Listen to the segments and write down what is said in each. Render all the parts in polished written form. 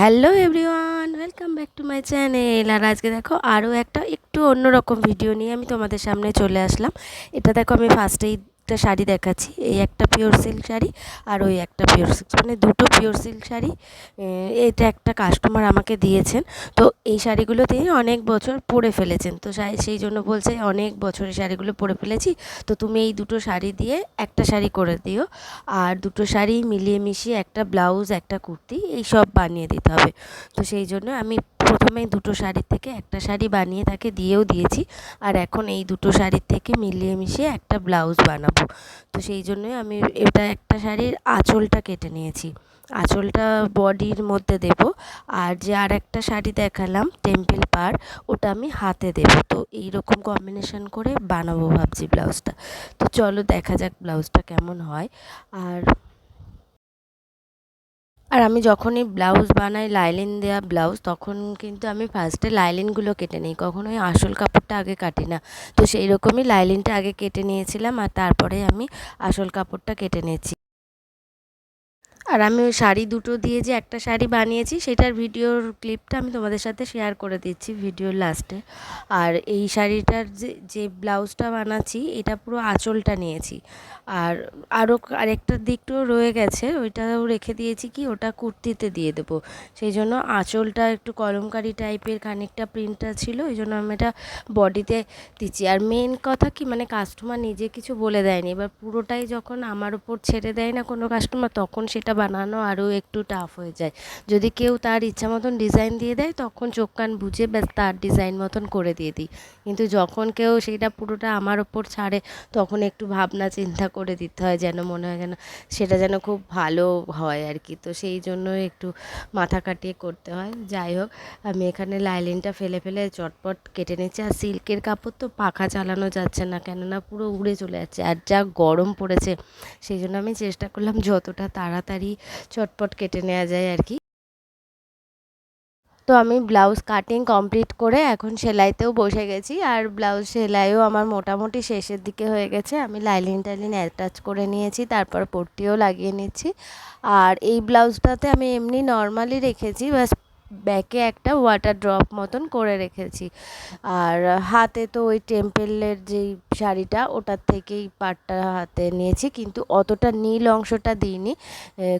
Hello everyone, welcome back to my channel. আর আজকে দেখো আরও একটা একটু অন্যরকম ভিডিও নিয়ে আমি তোমাদের সামনে চলে আসলাম। এটা দেখো আমি ফার্স্টেই একটা শাড়ি দেখাচ্ছি। এই একটা পিওর সিল্ক শাড়ি আর ওই একটা পিওর সিল্ক, মানে দুটো পিওর সিল্ক শাড়ি। এটা একটা কাস্টমার আমাকে দিয়েছেন। তো এই শাড়িগুলো তিনি অনেক বছর পরে ফেলেছেন, তো সেই জন্য বলছে অনেক বছরের শাড়িগুলো পরে ফেলেছি, তো তুমি এই দুটো শাড়ি দিয়ে একটা শাড়ি করে দিও, আর দুটো শাড়ি মিলিয়ে মিশিয়ে একটা ব্লাউজ একটা কুর্তি এই সব বানিয়ে দিতে হবে। তো সেই জন্য আমি প্রথমেই দুটো শাড়ির থেকে একটা শাড়ি বানিয়ে তাকে দিয়েও দিয়েছি, আর এখন এই দুটো শাড়ির থেকে মিলিয়ে মিশিয়ে একটা ব্লাউজ বানাবো। তো সেই জন্যই আমি এটা একটা শাড়ির আঁচলটা কেটে নিয়েছি, আঁচলটা বডির মধ্যে দেব। আর যে আর একটা শাড়ি দেখালাম টেম্পল পাড়, ওটা আমি হাতে দেব। তো এইরকম কম্বিনেশন করে বানাবো ভাবছি ব্লাউজটা। তো চলো দেখা যাক ব্লাউজটা কেমন হয়। আর আর আমি যখনই ব্লাউজ বানাই লাইলিন দেওয়া ব্লাউজ, তখন কিন্তু আমি ফার্স্টে লাইলিনগুলো কেটে নিই, কখনোই আসল কাপড়টা আগে কাটি না। তো সেই রকমই লাইলিনটা আগে কেটে নিয়েছিলাম, আর তারপরে আমি আসল কাপড়টা কেটে নিয়েছি। আর আমি ওই শাড়ি দুটো দিয়ে যে একটা শাড়ি বানিয়েছি সেটার ভিডিওর ক্লিপটা আমি তোমাদের সাথে শেয়ার করে দিচ্ছি ভিডিওর লাস্টে। আর এই শাড়িটার যে ব্লাউজটা বানাচ্ছি এটা পুরো আঁচলটা নিয়েছি। আর আরেকটা দিকটাও রয়ে গেছে, ওইটাও রেখে দিয়েছি, কি ওটা কুর্তিতে দিয়ে দেবো। সেই জন্য আঁচলটা একটু কলমকারি টাইপের খানিকটা প্রিন্টটা ছিল, ওই জন্য আমি এটা বডিতে দিচ্ছি। আর মেন কথা কি, মানে কাস্টমার নিজে কিছু বলে দেয়নি, এবার পুরোটাই যখন আমার উপর ছেড়ে দেয় না কোনো কাস্টমার, তখন সেটা বানানো আরও একটু টাফ হয়ে যায়। যদি কেউ তার ইচ্ছা মতন ডিজাইন দিয়ে দেয় তখন চোখ কান বুঝে ব্যাস তার ডিজাইন মতন করে দিয়ে দিই, কিন্তু যখন কেউ সেটা পুরোটা আমার ওপর ছাড়ে তখন একটু ভাবনা চিন্তা করে দিতে হয়, যেন মনে হয় যেন সেটা যেন খুব ভালো হয় আর কি। তো সেই জন্য একটু মাথা কাটিয়ে করতে হয়। যাই হোক, আমি এখানে লাইলিনটা ফেলে ফেলে চটপট কেটে নিচ্ছি। আর সিল্কের কাপড় তো পাখা চালানো যাচ্ছে না, কেননা পুরো উড়ে চলে যাচ্ছে, আর যা গরম পড়েছে সেই জন্য আমি চেষ্টা করলাম যতটা তাড়াতাড়ি চটপট কেটে নেওয়া যায় আর কি। তো আমি ব্লাউজ কাটিং কমপ্লিট করে এখন সেলাইতেও বসে গেছি, আর ব্লাউজ সেলাইও আমার মোটামুটি শেষের দিকে হয়ে গেছে। আমি লাইলিন টাইলিন অ্যাটাচ করে নিয়েছি, তারপর পট্টিও লাগিয়ে নিচ্ছি। আর এই ব্লাউজটাতে আমি এমনি নর্মালি রেখেছি, বাস ব্যাকে একটা ওয়াটার ড্রপ মতন করে রেখেছি। আর হাতে তো ওই টেম্পেলের যেই শাড়িটা ওটার থেকেই পাটটা হাতে নিয়েছি, কিন্তু অতটা নীল অংশটা দিইনি,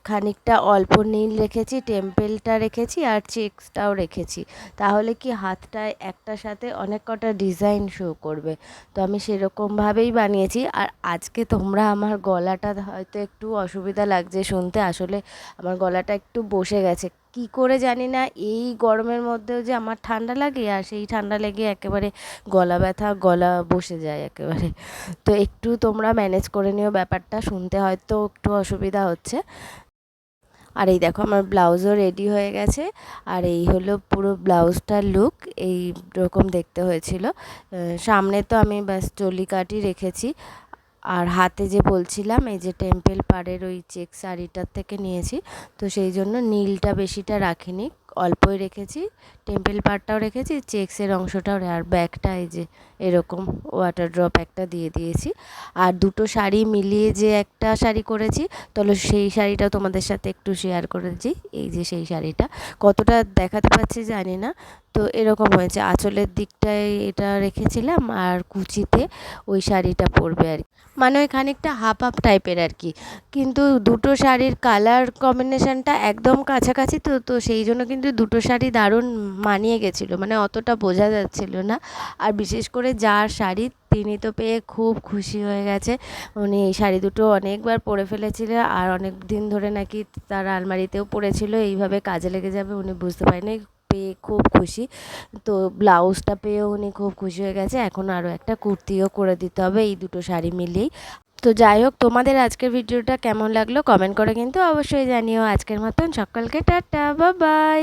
খানিকটা অল্প নীল রেখেছি, টেম্পেলটা রেখেছি আর চেক্সটাও রেখেছি, তাহলে কি হাতটায় একটার সাথে অনেক কটা ডিজাইন শো করবে। তো আমি সেরকমভাবেই বানিয়েছি। আর আজকে তোমরা আমার গলাটা হয়তো একটু অসুবিধা লাগছে শুনতে, আসলে আমার গলাটা একটু বসে গেছে কি করে জানি না, এই গরমের মধ্যেও যে আমার ঠান্ডা লাগে, আর সেই ঠান্ডা লেগে একেবারে গলা ব্যথা, গলা বসে যায় একেবারে। তো একটু তোমরা ম্যানেজ করে নিও ব্যাপারটা, শুনতে হয়তো একটু অসুবিধা হচ্ছে। আর এই দেখো আমার ব্লাউজও রেডি হয়ে গেছে, আর এই হলো পুরো ব্লাউজটার লুক, এই রকম দেখতে হয়েছিল। সামনে তো আমি ব্যাস চলি কাটি রেখেছি, আর হাতে যে বলছিলাম এই যে টেম্পল পাড়ের ওই চেক শাড়িটার থেকে নিয়েছি, তো সেই জন্য নীলটা বেশিটা রাখিনি, অল্পই রেখেছি, টেম্পল পাড়টাও রেখেছি, চেক্সের অংশটাও, আর ব্যাগটা এই যে এরকম ওয়াটার ড্রপ একটা দিয়ে দিয়েছি। আর দুটো শাড়ি মিলিয়ে যে একটা শাড়ি করেছি, তাহলে সেই শাড়িটা তোমাদের সাথে একটু শেয়ার করেছি। এই যে সেই শাড়িটা কতটা দেখাতে পাচ্ছি জানি না, তো এরকম হয়েছে, আঁচলের দিকটায় এটা রেখেছিলাম আর কুচিতে ওই শাড়িটা পরবে আর কি, মানে ওই খানিকটা হাফ হাফ টাইপের আর কি। কিন্তু দুটো শাড়ির কালার কম্বিনেশনটা একদম কাছাকাছি, তো তো সেই জন্য কিন্তু দুটো শাড়ি দারুণ মানিয়ে গেছিলো, মানে অতটা বোঝা যাচ্ছিল না। আর বিশেষ করে যার শাড়ি তিনি তো পেয়ে খুব খুশি হয়ে গেছে, উনি এই শাড়ি দুটো অনেকবার পরে ফেলেছিল, আর অনেক দিন ধরে নাকি তার আলমারিতেও পড়েছিল, এইভাবে কাজে লেগে যাবে উনি বুঝতে পারেনি, পেয়ে খুব খুশি। তো ব্লাউজটা পেয়েও উনি খুব খুশি হয়ে গেছে, এখন আরও একটা কুর্তিও করে দিতে হবে এই দুটো শাড়ি মিলিয়েই। তো যাই হোক, তোমাদের আজকের ভিডিওটা কেমন লাগলো কমেন্ট করে কিন্তু অবশ্যই জানিও। আজকের মতন সকলকে টাটা, বাই বাই।